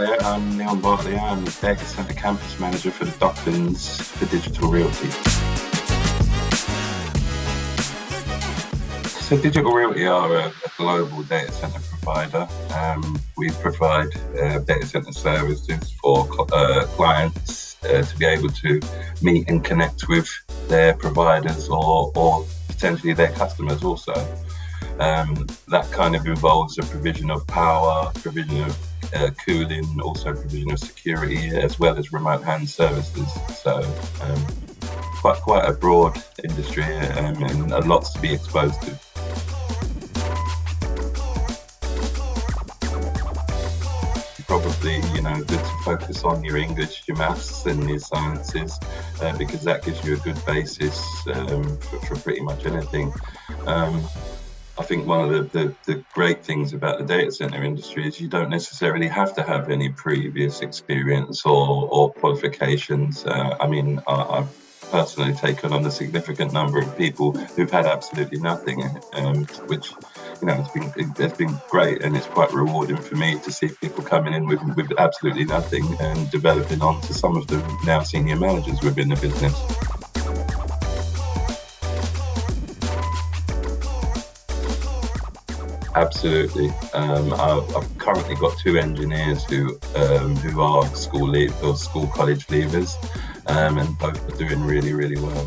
there, I'm Neil Bartley. I'm the Data Center Campus Manager for the Docklands for Digital Realty. So Digital Realty are a global data center provider. We provide data center services for clients to be able to meet and connect with their providers or potentially their customers also. That kind of involves the provision of power, provision of cooling, also provision of security, as well as remote hand services. So quite a broad industry and lots to be exposed to. Probably, good to focus on your English, your maths and your sciences, because that gives you a good basis for pretty much anything. I think one of the great things about the data center industry is you don't necessarily have to have any previous experience or qualifications. I've personally taken on a significant number of people who've had absolutely nothing, which it's been great, and it's quite rewarding for me to see people coming in with absolutely nothing and developing on to some of them now senior managers within the business. Absolutely. I've currently got two engineers who are school college leavers, and both are doing really, really well.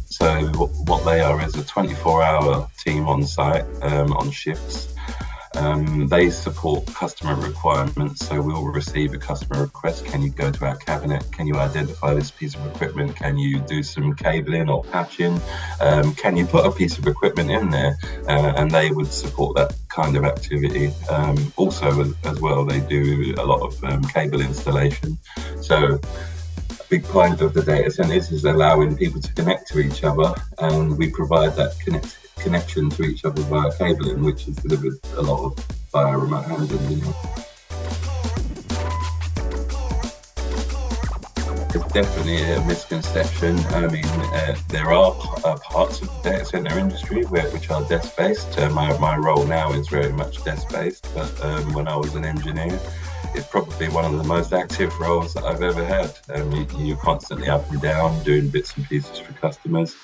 So what they are is a 24-hour team on site, on shifts. They support customer requirements, so we'll receive a customer request. Can you go to our cabinet? Can you identify this piece of equipment? Can you do some cabling or patching? Can you put a piece of equipment in there? And they would support that kind of activity. Also, as well, they do a lot of cable installation. So a big point of the data centers is allowing people to connect to each other, and we provide that connection to each other via cabling, which is delivered a lot of via remote hand engineering. There's definitely a misconception. There are parts of the data center industry which are desk-based. My role now is very much desk-based, but when I was an engineer, it's probably one of the most active roles that I've ever had. You're constantly up and down doing bits and pieces for customers.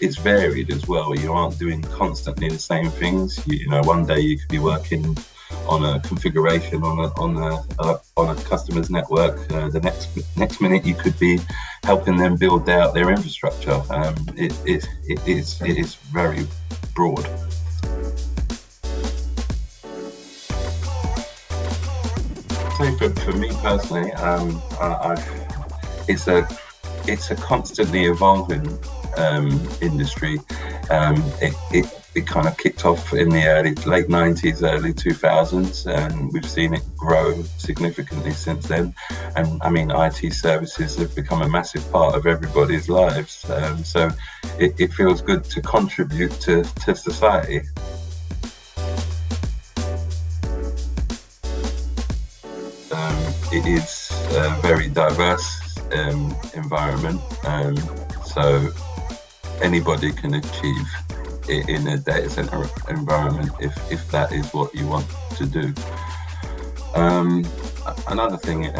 It's varied as well. You aren't doing constantly the same things. One day you could be working on a configuration on a customer's network. The next minute you could be helping them build out their infrastructure. It is very broad. For me personally, it's a constantly evolving industry. It kind of kicked off in the late 90s, early 2000s, and we've seen it grow significantly since then. And IT services have become a massive part of everybody's lives. So it feels good to contribute to society. It is a very diverse environment, so anybody can achieve it in a data center environment if that is what you want to do. Another thing, it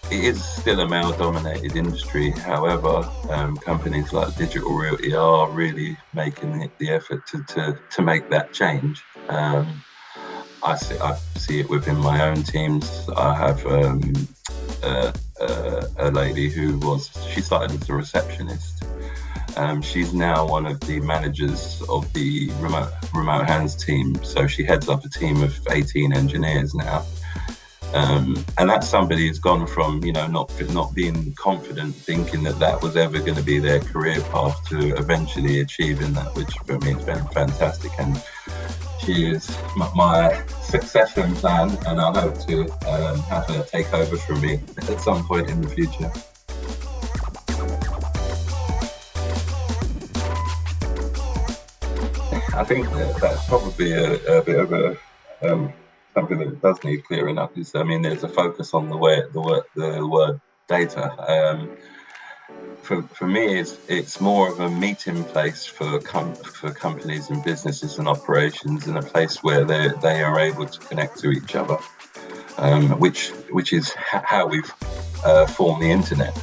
is still a male-dominated industry. However, companies like Digital Realty are really making the effort to make that change. I see it within my own teams. I have a lady she started as a receptionist. She's now one of the managers of the remote hands team. So she heads up a team of 18 engineers now. And that's somebody who's gone from, not being confident, thinking that was ever going to be their career path, to eventually achieving that, which for me has been fantastic. And she is my succession plan, and I hope to have her take over from me at some point in the future. I think that's probably a bit of something that does need clearing up. There's a focus on the word data. for me, it's more of a meeting place for companies and businesses and operations, and a place where they are able to connect to each other, which is how we've formed the internet.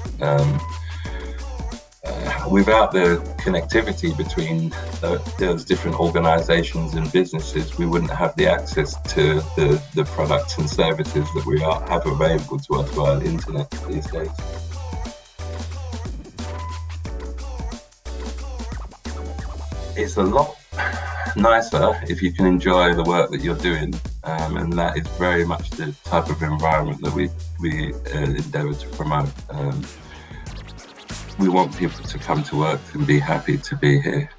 Without the connectivity between those different organizations and businesses, we wouldn't have the access to the products and services that we have available to us via the internet these days. It's a lot nicer if you can enjoy the work that you're doing, and that is very much the type of environment that we endeavour to promote. We want people to come to work and be happy to be here.